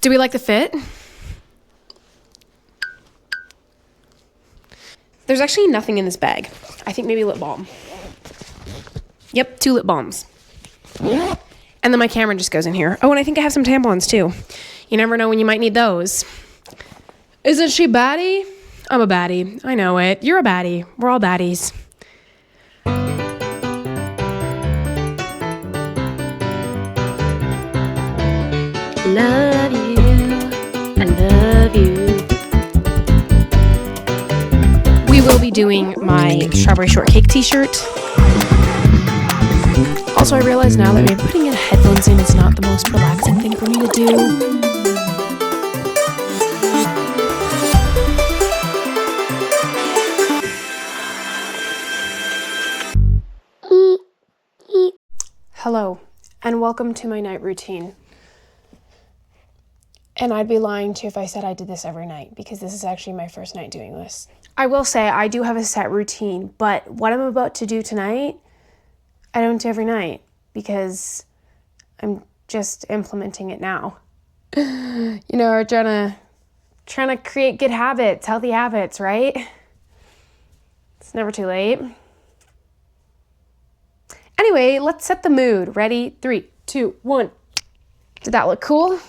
Do we like the fit? There's actually nothing in this bag. I think maybe lip balm. Yep, 2 lip balms. And then my camera just goes in here. Oh, and I think I have some tampons too. You never know when you might need those. Isn't she baddie? I'm a baddie. I know it. You're a baddie. We're all baddies. Love you. I love you. We will be doing my strawberry shortcake t-shirt. Also, I realize now that maybe putting headphones in is not the most relaxing thing for me to do. Hello, and welcome to my night routine. And I'd be lying to you if I said I did this every night, because this is actually my first night doing this. I will say I do have a set routine, but what I'm about to do tonight, I don't do every night because I'm just implementing it now. You know, we're trying to create good habits, healthy habits, right? It's never too late. Anyway, let's set the mood. Ready? 3, 2, 1. Did that look cool?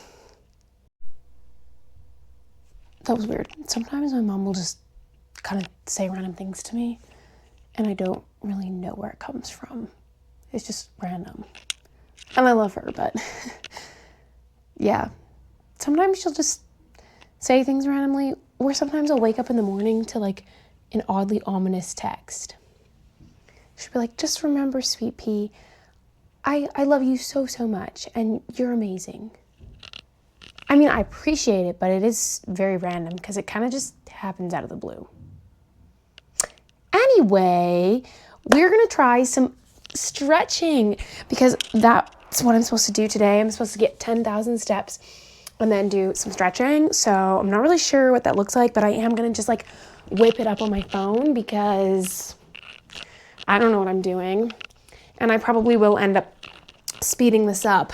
That was weird. Sometimes my mom will just kind of say random things to me, and I don't really know where it comes from. It's just random. And I love her, but yeah. Sometimes she'll just say things randomly, or sometimes I'll wake up in the morning to like an oddly ominous text. She'll be like, just remember, sweet pea, I love you so, so much, and you're amazing. I mean, I appreciate it, but it is very random because it kind of just happens out of the blue. Anyway, we're going to try some stretching because that's what I'm supposed to do today. I'm supposed to get 10,000 steps and then do some stretching. So I'm not really sure what that looks like, but I am going to just like whip it up on my phone because I don't know what I'm doing. And I probably will end up speeding this up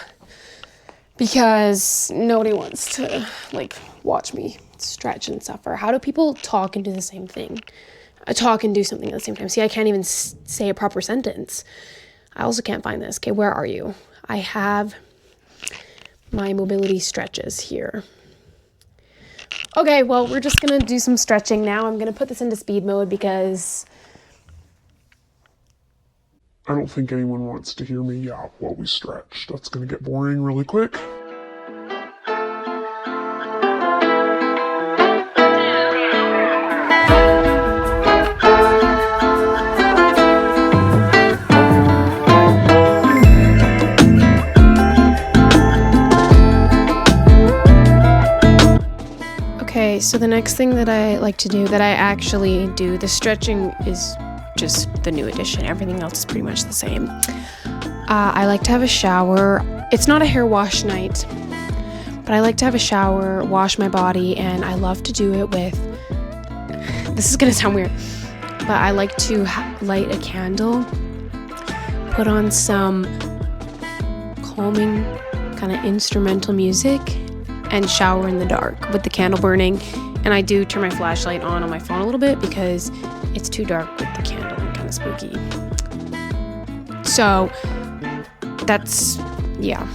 because nobody wants to like watch me stretch and suffer. How do people talk and do the same thing? Talk and do something at the same time. See, I can't even say a proper sentence. I also can't find this. Okay, where are you? I have my mobility stretches here. Okay, well, we're just gonna do some stretching now. I'm gonna put this into speed mode because I don't think anyone wants to hear me yap while we stretch. That's gonna get boring really quick. Okay, so the next thing that I like to do, that I actually do, the stretching is just the new addition. Everything else is pretty much the same. I like to have a shower. It's not a hair wash night, but I like to have a shower, wash my body, and I love to do it with, this is gonna sound weird, but I like to light a candle, put on some calming kind of instrumental music, and shower in the dark with the candle burning. And I do turn my flashlight on my phone a little bit because it's too dark with the candle and kind of spooky. So that's, yeah.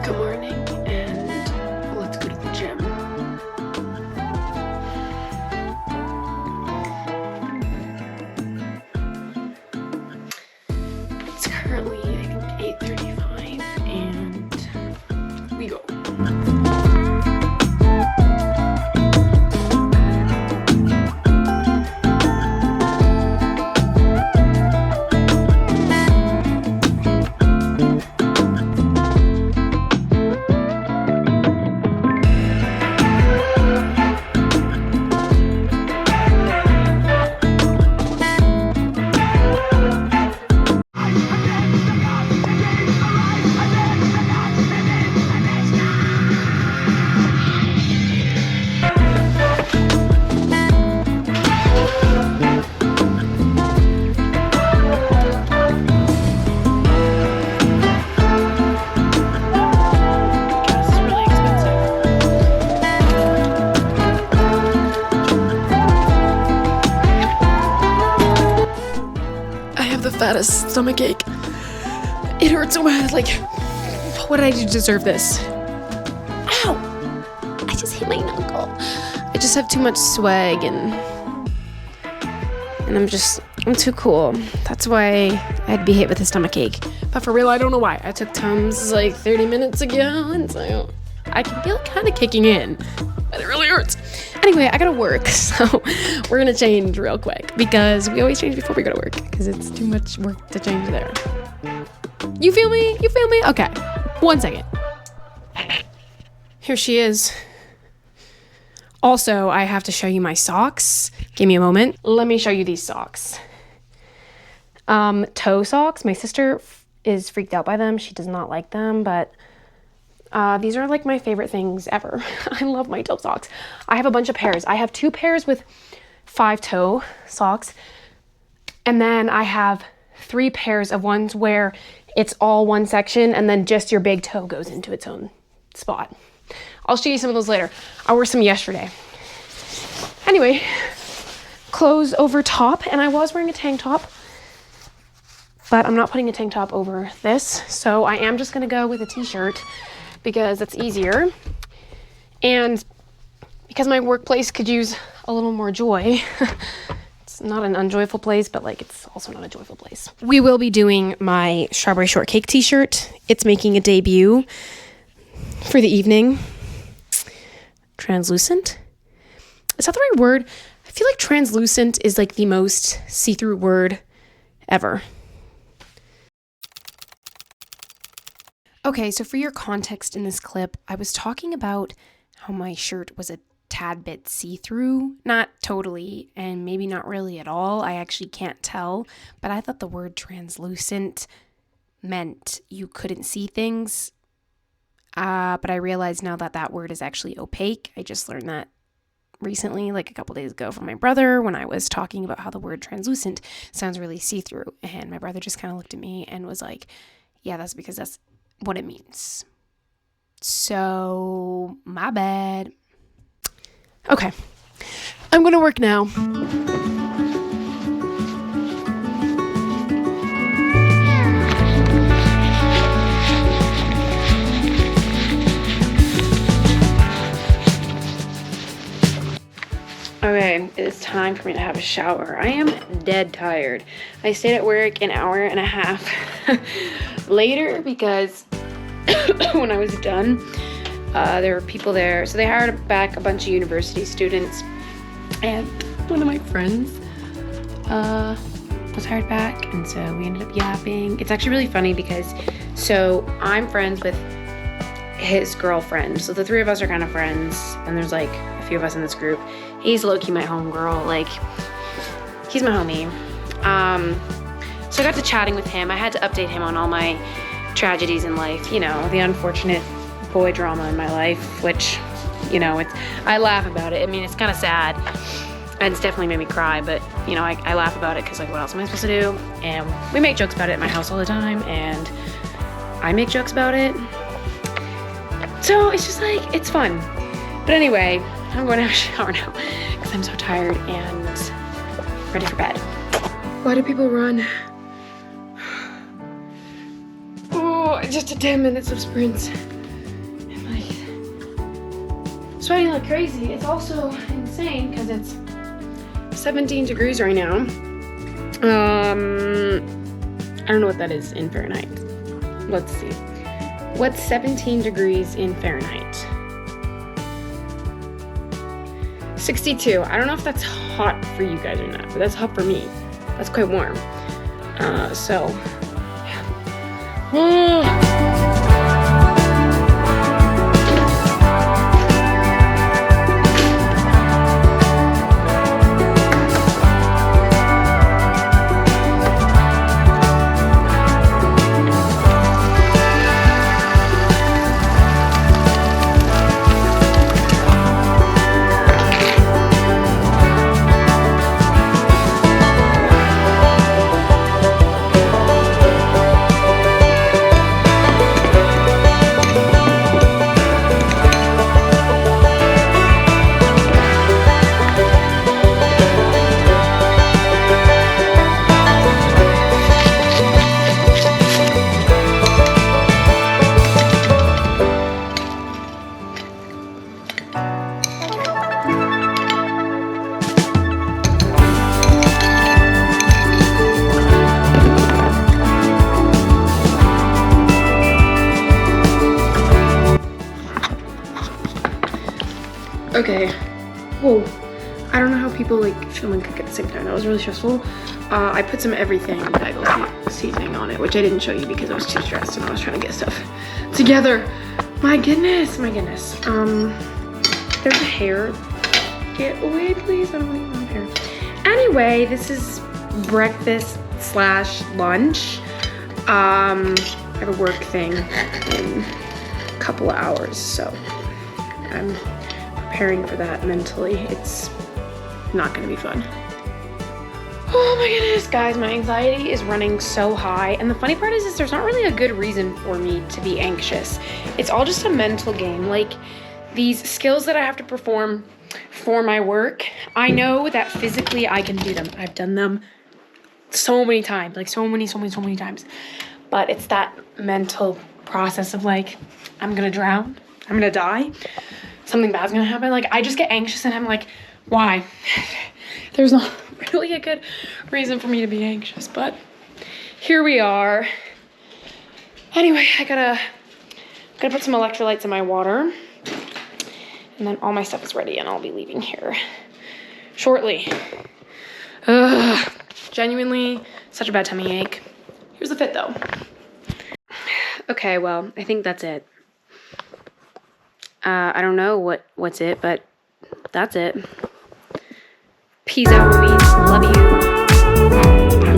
Good morning, and let's go to the gym. It's currently, I think, 8:35, and we go. this stomach ache. It hurts so bad. Like, what did I do to deserve this? Ow! I just hit my knuckle. I just have too much swag and I'm too cool. That's why I'd be hit with a stomach ache. But for real, I don't know why. I took Tums like 30 minutes ago, and so I can feel it kind of kicking in, but it really hurts. Anyway, I gotta work, so we're gonna change real quick because we always change before we go to work because it's too much work to change there. You feel me? You feel me? Okay, 1 second. Here she is. Also, I have to show you my socks. Give me a moment. Let me show you these socks. Toe socks. My sister is freaked out by them. She does not like them, but these are like my favorite things ever. I love my toe socks. I have a bunch of pairs. I have 2 pairs with 5-toe socks, and then I have 3 pairs of ones where it's all one section and then just your big toe goes into its own spot. I'll show you some of those later. I wore some yesterday. Anyway, clothes over top, and I was wearing a tank top, but I'm not putting a tank top over this, so I am just gonna go with a t-shirt because it's easier, and because my workplace could use a little more joy. It's not an unjoyful place, but like it's also not a joyful place. We will be doing my strawberry shortcake t-shirt. It's making a debut for the evening. Translucent? Is that the right word? I feel like translucent is like the most see-through word ever. Okay, so for your context in this clip, I was talking about how my shirt was a tad bit see-through. Not totally, and maybe not really at all. I actually can't tell, but I thought the word translucent meant you couldn't see things. But I realize now that that word is actually opaque. I just learned that recently, like a couple days ago from my brother when I was talking about how the word translucent sounds really see-through. And my brother just kind of looked at me and was like, yeah, that's because that's what it means. So, my bad. Okay, I'm gonna work now. Okay, it's time for me to have a shower. I am dead tired. I stayed at work an hour and a half later because when I was done, there were people there. So they hired back a bunch of university students, and one of my friends was hired back, and so we ended up yapping. It's actually really funny because, so I'm friends with his girlfriend. So the 3 of us are kind of friends, and there's like a few of us in this group. He's low-key my homegirl, like, he's my homie. So I got to chatting with him. I had to update him on all my tragedies in life, you know, the unfortunate boy drama in my life, which, you know, I laugh about it. I mean, it's kind of sad, and it's definitely made me cry, but, you know, I laugh about it because, like, what else am I supposed to do? And we make jokes about it at my house all the time, and I make jokes about it. So it's just, like, it's fun. But anyway, I'm going to have a shower now because I'm so tired and ready for bed. Why do people run? Oh, just a 10 minutes of sprints. I'm like sweating like crazy. It's also insane because it's 17 degrees right now. I don't know what that is in Fahrenheit. Let's see. What's 17 degrees in Fahrenheit? 62. I don't know if that's hot for you guys or not, but that's hot for me. That's quite warm. So, yeah. Okay. Whoa. I don't know how people like film and cook at the same time. That was really stressful. I put some everything bagel seasoning on it, which I didn't show you because I was too stressed and I was trying to get stuff together. My goodness, my goodness. There's a hair. Get away, please. I don't even want hair. Anyway, this is breakfast / lunch. I have a work thing in a couple of hours, so I'm preparing for that mentally. It's not gonna be fun. Oh my goodness, guys, my anxiety is running so high. And the funny part is there's not really a good reason for me to be anxious. It's all just a mental game. Like these skills that I have to perform for my work, I know that physically I can do them. I've done them so many times, like so many times. But it's that mental process of like, I'm gonna drown, I'm gonna die, something bad's gonna happen. Like I just get anxious and I'm like, why? There's not really a good reason for me to be anxious, but here we are. Anyway, I gotta put some electrolytes in my water, and then all my stuff is ready and I'll be leaving here shortly. Ugh, genuinely such a bad tummy ache. Here's the fit though. Okay, well, I think that's it. I don't know what's it, but that's it. Peace out, movies. Love you.